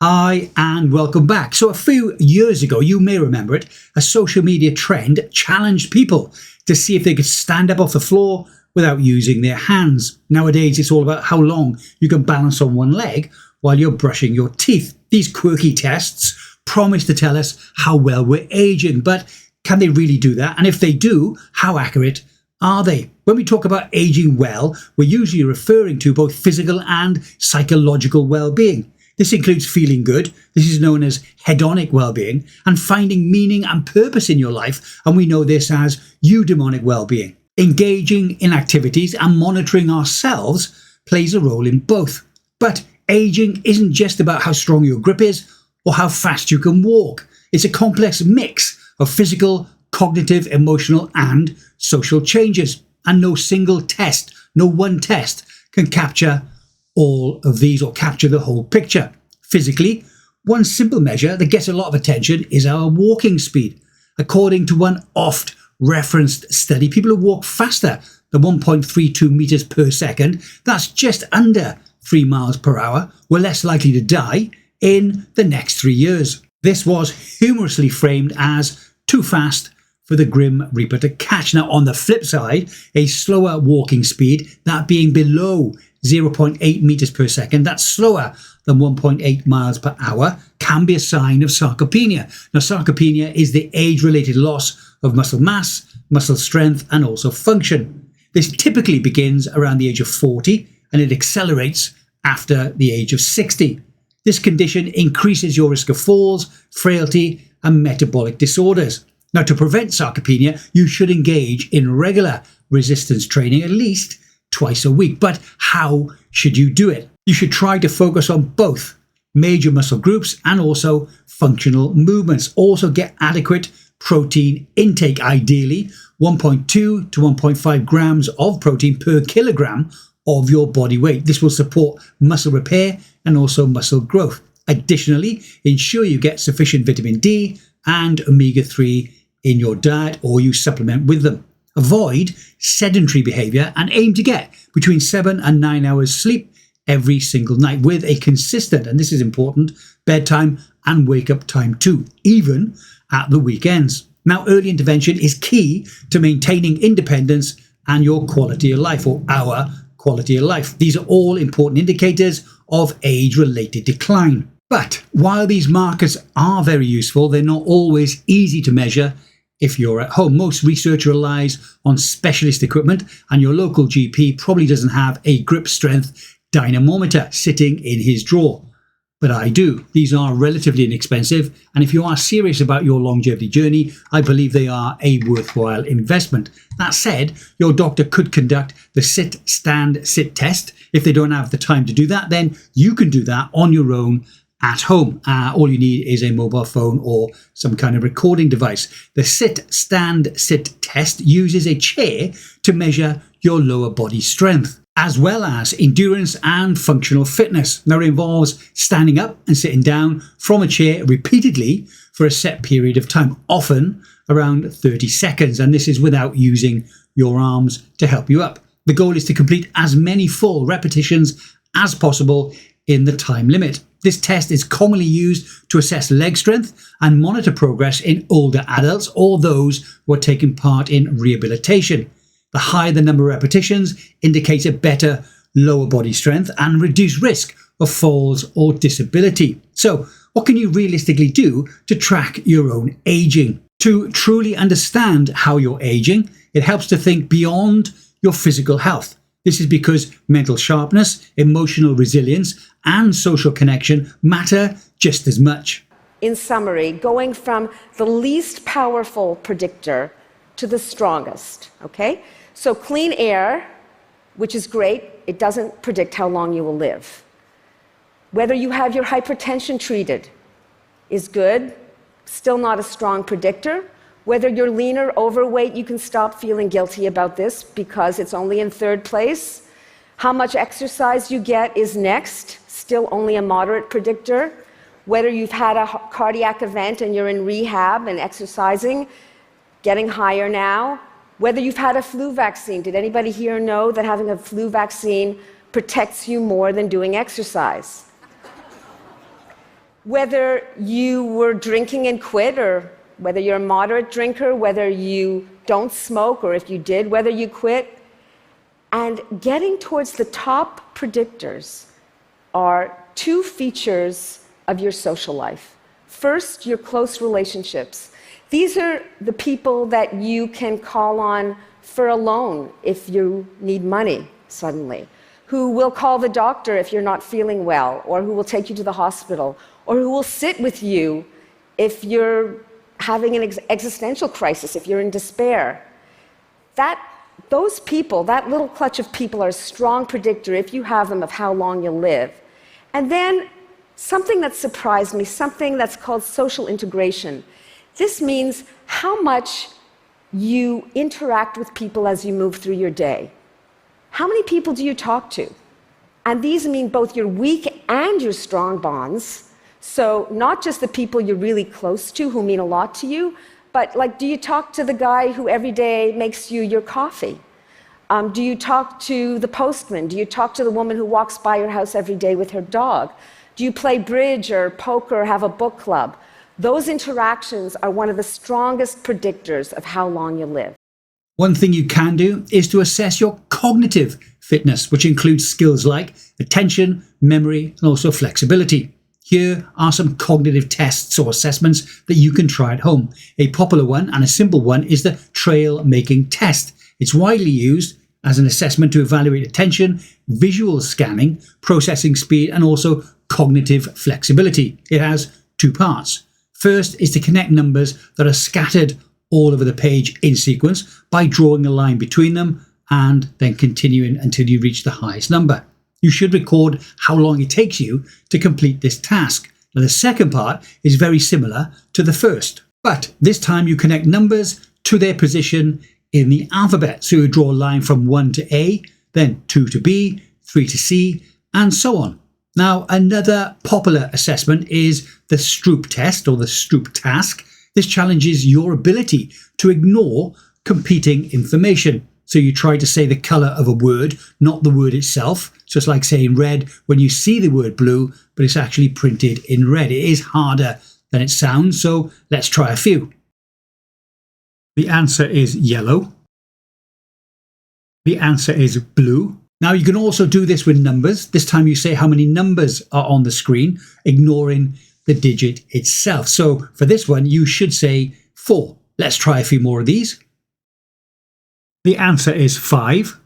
Hi and welcome back. So a few years ago, you may remember it, a social media trend challenged people to see if they could stand up off the floor without using their hands. Nowadays, it's all about how long you can balance on one leg while you're brushing your teeth. These quirky tests promise to tell us how well we're aging, but can they really do that? And if they do, how accurate are they? When we talk about aging well, we're usually referring to both physical and psychological well-being. This includes feeling good. This is known as hedonic well-being, and finding meaning and purpose in your life. And we know this as eudaimonic well-being. Engaging in activities and monitoring ourselves plays a role in both. But aging isn't just about how strong your grip is or how fast you can walk. It's a complex mix of physical, cognitive, emotional, and social changes. And no single test, no one test can capture all of these or capture the whole picture. Physically, one simple measure that gets a lot of attention is our walking speed. According to one oft referenced study, people who walk faster than 1.32 meters per second, that's just under 3 miles per hour, were less likely to die in the next 3 years. This was humorously framed as too fast for the Grim Reaper to catch. Now, on the flip side, a slower walking speed, that being below 0.8 meters per second, that's slower than 1.8 miles per hour, can be a sign of sarcopenia. Now, sarcopenia is the age-related loss of muscle mass, muscle strength, and also function. This typically begins around the age of 40, and it accelerates after the age of 60. This condition increases your risk of falls, frailty, and metabolic disorders. Now, to prevent sarcopenia, you should engage in regular resistance training at least twice a week. But how should you do it? You should try to focus on both major muscle groups and also functional movements. Also get adequate protein intake, ideally 1.2 to 1.5 grams of protein per kilogram of your body weight. This will support muscle repair and also muscle growth. Additionally, ensure you get sufficient vitamin D and omega-3 in your diet, or you supplement with them. Avoid sedentary behavior and aim to get between 7 and 9 hours sleep every single night with a consistent, and this is important, bedtime and wake up time too, even at the weekends. Now, early intervention is key to maintaining independence and your quality of life, or our quality of life. These are all important indicators of age-related decline. But while these markers are very useful, they're not always easy to measure if you're at home. Most research relies on specialist equipment, and your local GP probably doesn't have a grip strength dynamometer sitting in his drawer. But I do. These are relatively inexpensive, and if you are serious about your longevity journey, I believe they are a worthwhile investment. That said, your doctor could conduct the sit, stand, sit test. If they don't have the time to do that, then you can do that on your own at home. All you need is a mobile phone or some kind of recording device. The sit, stand, sit test uses a chair to measure your lower body strength, as well as endurance and functional fitness. Now, it involves standing up and sitting down from a chair repeatedly for a set period of time, often around 30 seconds. And this is without using your arms to help you up. The goal is to complete as many full repetitions as possible in the time limit. This test is commonly used to assess leg strength and monitor progress in older adults or those who are taking part in rehabilitation. The higher the number of repetitions indicates a better lower body strength and reduced risk of falls or disability. So, what can you realistically do to track your own aging? To truly understand how you're aging, it helps to think beyond your physical health. This is because mental sharpness, emotional resilience, and social connection matter just as much. In summary, going from the least powerful predictor to the strongest, okay? So clean air, which is great, it doesn't predict how long you will live. Whether you have your hypertension treated is good, still not a strong predictor. Whether you're lean or overweight, you can stop feeling guilty about this because it's only in third place. How much exercise you get is next, still only a moderate predictor. Whether you've had a cardiac event and you're in rehab and exercising, getting higher now. Whether you've had a flu vaccine. Did anybody here know that having a flu vaccine protects you more than doing exercise? whether you were drinking and quit, or whether you're a moderate drinker, whether you don't smoke, or if you did, whether you quit. And getting towards the top predictors are two features of your social life. First, your close relationships. These are the people that you can call on for a loan if you need money suddenly, who will call the doctor if you're not feeling well, or who will take you to the hospital, or who will sit with you if you're having an existential crisis, if you're in despair. Those people, that little clutch of people, are a strong predictor, if you have them, of how long you'll live. And then something that surprised me, something that's called social integration. This means how much you interact with people as you move through your day. How many people do you talk to? And these mean both your weak and your strong bonds. So not just the people you're really close to who mean a lot to you, but like, do you talk to the guy who every day makes you your coffee? Do you talk to the postman? Do you talk to the woman who walks by your house every day with her dog? Do you play bridge or poker or have a book club? Those interactions are one of the strongest predictors of how long you live. One thing you can do is to assess your cognitive fitness, which includes skills like attention, memory, and also flexibility. Here are some cognitive tests or assessments that you can try at home. A popular one and a simple one is the trail making test. It's widely used as an assessment to evaluate attention, visual scanning, processing speed, and also cognitive flexibility. It has two parts. First is to connect numbers that are scattered all over the page in sequence by drawing a line between them and then continuing until you reach the highest number. You should record how long it takes you to complete this task. Now, the second part is very similar to the first, but this time you connect numbers to their position in the alphabet. So you draw a line from 1 to A, then 2 to B, 3 to C, and so on. Now, another popular assessment is the Stroop Test or the Stroop Task. This challenges your ability to ignore competing information. So you try to say the colour of a word, not the word itself. So it's like saying red when you see the word blue, but it's actually printed in red. It is harder than it sounds, so let's try a few. The answer is yellow. The answer is blue. Now you can also do this with numbers. This time you say how many numbers are on the screen, ignoring the digit itself. So for this one, you should say 4. Let's try a few more of these. The answer is 5.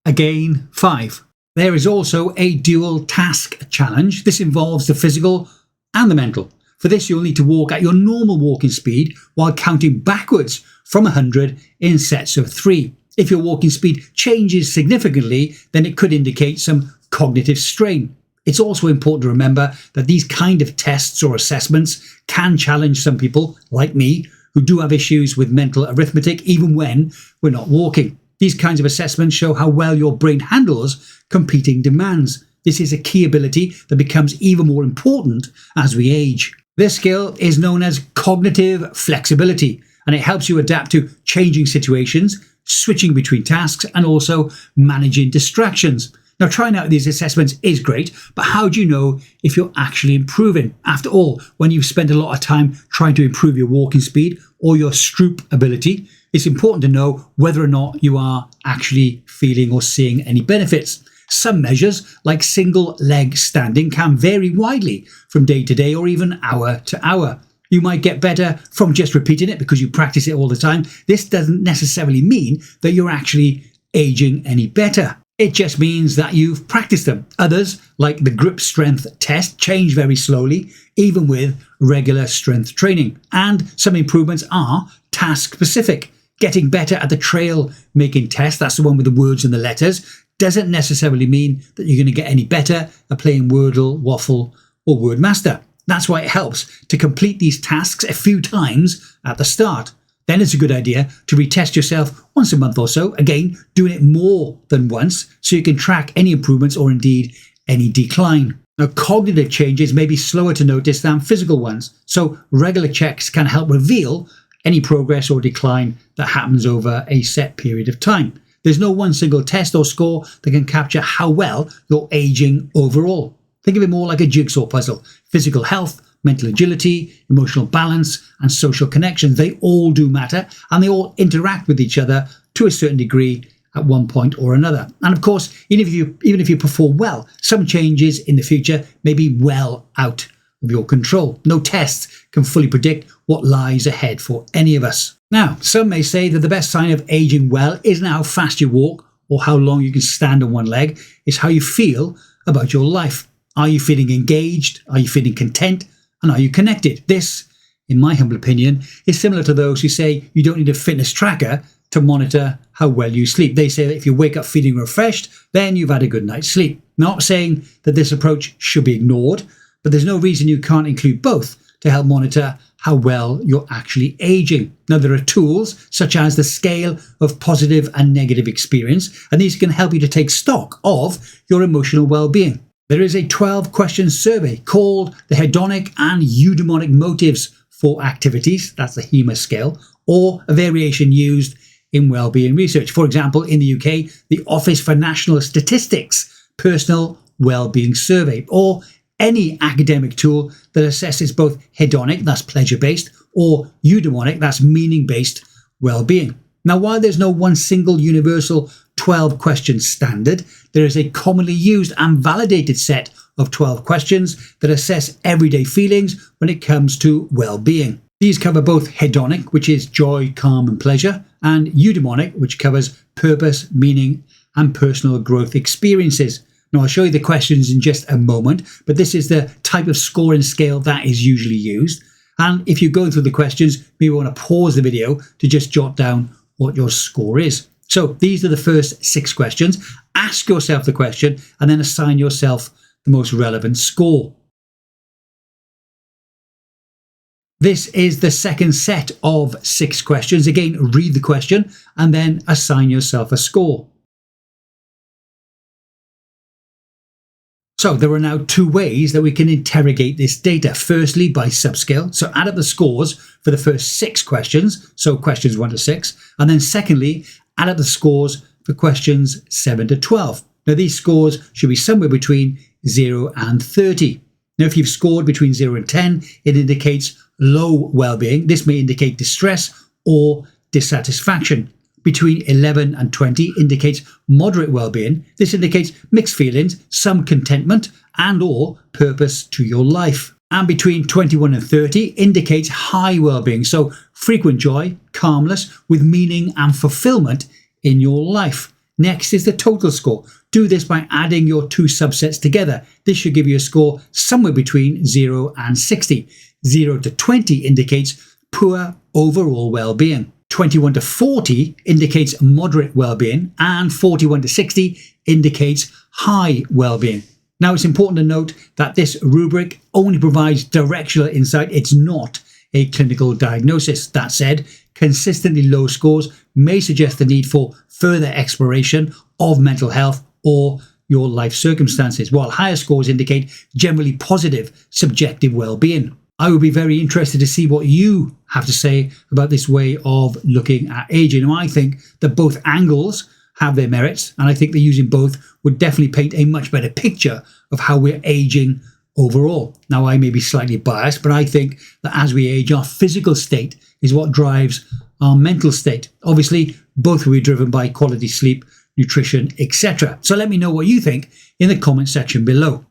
Again, 5. There is also a dual task challenge. This involves the physical and the mental. For this, you'll need to walk at your normal walking speed while counting backwards from 100 in sets of 3. If your walking speed changes significantly, then it could indicate some cognitive strain. It's also important to remember that these kind of tests or assessments can challenge some people, like me, who do have issues with mental arithmetic even when we're not walking. These kinds of assessments show how well your brain handles competing demands. This is a key ability that becomes even more important as we age. This skill is known as cognitive flexibility, and it helps you adapt to changing situations, switching between tasks, and also managing distractions. Now, trying out these assessments is great, but how do you know if you're actually improving? After all, when you've spent a lot of time trying to improve your walking speed or your Stroop ability, it's important to know whether or not you are actually feeling or seeing any benefits. Some measures, like single leg standing, can vary widely from day to day or even hour to hour. You might get better from just repeating it because you practice it all the time. This doesn't necessarily mean that you're actually aging any better. It just means that you've practiced them. Others, like the grip strength test, change very slowly, even with regular strength training. And some improvements are task specific. Getting better at the trail making test, that's the one with the words and the letters, doesn't necessarily mean that you're going to get any better at playing Wordle, Waffle, or Wordmaster. That's why it helps to complete these tasks a few times at the start. Then it's a good idea to retest yourself once a month or so, again, doing it more than once so you can track any improvements or indeed any decline. Now, cognitive changes may be slower to notice than physical ones, so regular checks can help reveal any progress or decline that happens over a set period of time. There's no one single test or score that can capture how well you're aging overall. Think of it more like a jigsaw puzzle. Physical health, mental agility, emotional balance, and social connections, they all do matter, and they all interact with each other to a certain degree at one point or another. And of course, even if you perform well, some changes in the future may be well out of your control. No tests can fully predict what lies ahead for any of us. Now, some may say that the best sign of aging well isn't how fast you walk or how long you can stand on one leg, it's how you feel about your life. Are you feeling engaged? Are you feeling content? And are you connected? This, in my humble opinion, is similar to those who say you don't need a fitness tracker to monitor how well you sleep. They say that if you wake up feeling refreshed, then you've had a good night's sleep. Not saying that this approach should be ignored, but there's no reason you can't include both to help monitor how well you're actually aging. Now, there are tools such as the scale of positive and negative experience, and these can help you to take stock of your emotional well-being. There is a 12-question survey called the hedonic and eudaimonic motives for activities, that's the HEMA scale, or a variation used in wellbeing research. For example, in the UK, the Office for National Statistics Personal Wellbeing Survey, or any academic tool that assesses both hedonic, that's pleasure-based, or eudaimonic, that's meaning-based well-being. Now, while there's no one single universal 12-question standard, there is a commonly used and validated set of 12 questions that assess everyday feelings when it comes to well-being. These cover both hedonic, which is joy, calm and pleasure, and eudaimonic, which covers purpose, meaning and personal growth experiences. Now, I'll show you the questions in just a moment, but this is the type of scoring scale that is usually used. And if you go through the questions, maybe want to pause the video to just jot down what your score is. So these are the first 6 questions. Ask yourself the question and then assign yourself the most relevant score. This is the second set of 6 questions. Again, read the question and then assign yourself a score. So there are now 2 ways that we can interrogate this data. Firstly, by subscale. So add up the scores for the first 6 questions. So questions 1 to 6. And then secondly, add up the scores for questions 7 to 12. Now these scores should be somewhere between 0 and 30. Now if you've scored between 0 and 10, it indicates low well-being. This may indicate distress or dissatisfaction. Between 11 and 20 indicates moderate well-being. This indicates mixed feelings, some contentment and or purpose to your life. And between 21 and 30 indicates high well-being, so frequent joy, calmness with meaning and fulfillment in your life. Next is the total score. Do this by adding your 2 subsets together. This should give you a score somewhere between 0 and 60. 0 to 20 indicates poor overall well-being. 21 to 40 indicates moderate well-being, and 41 to 60 indicates high well-being. Now, it's important to note that this rubric only provides directional insight. It's not a clinical diagnosis. That said, consistently low scores may suggest the need for further exploration of mental health or your life circumstances, while higher scores indicate generally positive subjective well-being. I would be very interested to see what you have to say about this way of looking at aging. Now, I think that both angles have their merits, and I think that using both would definitely paint a much better picture of how we're aging overall. Now, I may be slightly biased, but I think that as we age, our physical state is what drives our mental state. Obviously, both will be driven by quality sleep, nutrition, etc. So let me know what you think in the comment section below.